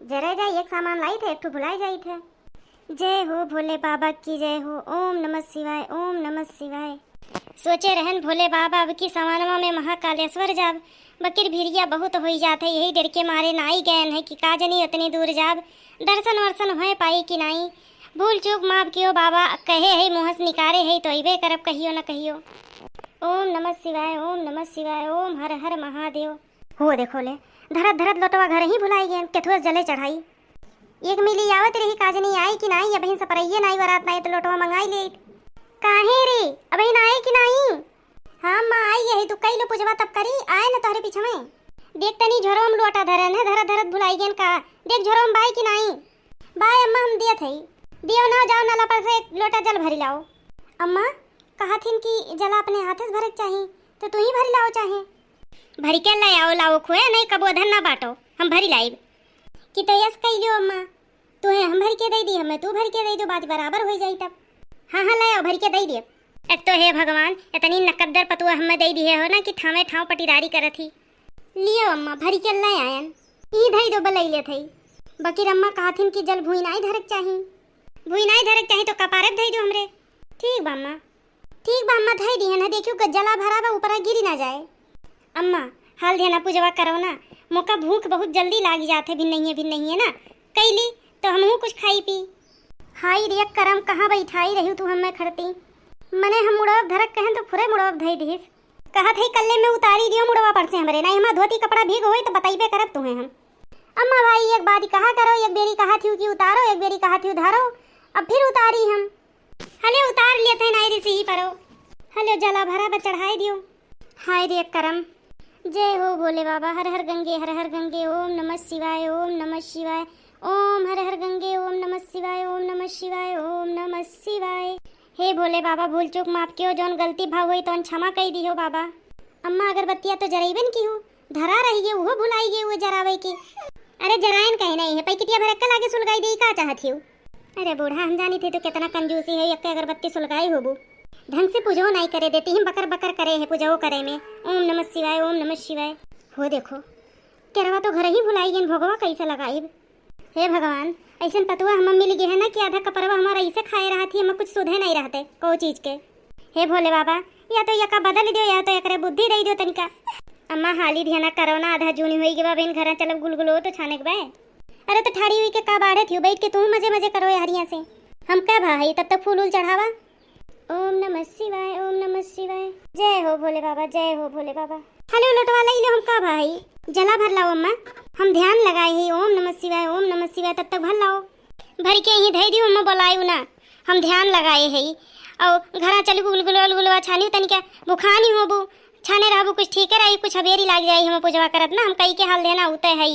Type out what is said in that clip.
जरा जा एक सामान लाई थे, एक ठो भुलाई जाई थे। जय हो भोले बाबा की जय हो। ओम नमः शिवाय, ओम नमः शिवाय। सोचे रहन भोले बाबा अब की समानमा में महाकालेश्वर जाब, बकिर भिरिया बहुत हो जाते, यही डर के मारे नाई गए है कि काजनी उतनी दूर जाब, दर्शन वर्शन हो पाई कि नहीं। भूल चूक माफ कियो बाबा, कहे है मुँहस निकारे है तो अबे करब कहियो न कहियो। ओम नमः शिवाय, ओम नमः शिवाय, ओम हर हर महादेव। हो देखो ले धरत धरत लोटवा घर ही भुलाई गए, केथुआ जले चढ़ाई। एक मिली आवत रही काजनी आई कि नहीं, अब सपरइये नहीं वरात नहीं तो लोटवा मंगाई ले। काहे रे अब आए कि नहीं? हाँ माँ आई है, तू कई लो पूजवा तब करी आए न तोहरे पीछे में। देख तनी झोरोम लोटा धरन है, धरत धरत भुलाई गए का। देख झोरोम बाई कि नहीं? बाय अम्मा हम दिया थई, दियो ना जाओ नाला पर से एक लोटा जल भरी लाओ। अम्मा कहा थीन कि जला अपने हाथ से भरे चाहिए, तो तू ही भरी लाओ चाहे। भरी के ले आओ लाओ खोए नहीं कबो धन ना बाटो, हम भरी लाइब कि तो यस कह लियो अम्मा। तू है हम भर के दे दी, हमें तू भर के दे दो, बात बराबर हो जाई तब। हाँ हाँ ले आओ भर के दे दिए। एक तो हे भगवान इतनी नकद्दर पतुआ हमें दे दी है हो ना कि ठामे ठाव पटीदारी करत ही। लियो अम्मा भरी के ले आयन, ई धई दो बलैले थई। बकीर अम्मा कहा थीन कि जल भुई नहीं धरक चाहिए, भुई नहीं धरक चाहिए तो कपारत धई दो हमरे। ठीक बा अम्मा, ठीक बा अम्मा धई दी है ना, देखियो गज्जला भरा बा ऊपर गिरी ना जाए। अम्मा हाल देना पूजवा करो ना, मोका भूख बहुत जल्दी लाग जाते, भी नहीं है ना कैली तो हमहू कुछ खाई पी। हाई रे करम कहाँ बैठाई रही तू हमें खड़ती, मने हम मुड़ब धरक कहन तो फुरे मुड़ब धई दीस। कहा थई कल्ले में उतारी दियो मुड़वा पर से हमरे, नहीं हम धोती कपड़ा भीग होई तो बताइबे करब तुम्हें हम। अम्मा भाई एक बात कहा करो, एक बेरी कहा थी कि उतारो, एक बेरी कहा थी उधारो, अब फिर उतारी हम। हले उतार लिए थे नाई ऋषि ही परो, हले जला भरा ब चढ़ाई दियो। हाय रे करम। जय हो भोले बाबा, हर हर गंगे हर हर गंगे, ओम नमः शिवाय, ओम नमः शिवाय, ओम हर हर गंगे, ओम नमः शिवाय, ओम नमः शिवाय, ओम नमः शिवाय। हे भोले बाबा भूल चूक माफ कियो, जौन गलती भाव हुई तो क्षमा कह दियो बाबा। अम्मा अगरबत्तियाँ तो जराइबन की हो, धरा रही है वो भुलाई गई वो जरावे की। अरे जरायन कहीं नहीं है, पैकेटिया भर कल आगे सुलगाई दी का चाहती हो। अरे बूढ़ा हम जानी थे तो कितना कंजूसी है, एक अगरबत्ती सुलगाई होबू, ढंग से पूजो नहीं करे देती हम, बकर बकर करे है पूजो करे में। ओम नमः शिवाय, ओम नमः शिवाय। हो देखो केरवा तो घर ही भुलाई गई, भोगवा कैसे लगाई। हे भगवान ऐसा पतुआ हम मिल गए है ना कि आधा कपड़वा हमारा ऐसे खाए रहा थी, हम कुछ सुधे नहीं रहते को चीज के। हे भोले बाबा या तो यका बदल दियो या तो एकरे बुद्धि दे दियो तनिका। अम्मा हाली ध्यान करो ना, आधा जूनी हुई के बाबेन घर चलब गुलगुलो तो छाने के बाय। अरे तो ठाड़ी हुई के का बाढ़े थी, बैठ के तू मजे मजे करो यारियां से, हम क्या भाई तब तक फूल उल चढ़ावा। ओम नमः शिवाय, ओम नमः शिवाय। जय हो भोले बाबा, जय हो भोले बाबा। हेलो लोटवा ले लो हम का भाई, जला भर लाओ अम्मा, हम ध्यान लगाए ही ओम नमः शिवाय, ओम नमः शिवाय, तब तक भर लाओ। भर के ही धई दियो अम्मा बोलायू ना, हम ध्यान लगाए है और घरा चली गुलगुलवा छानी तनी क्या बुखानी होबू, छाने रहबू कुछ ठीक है रही, कुछ हबेरी लाग जाई हम पूजवा करत ना, हम कई के हाल देना उते है।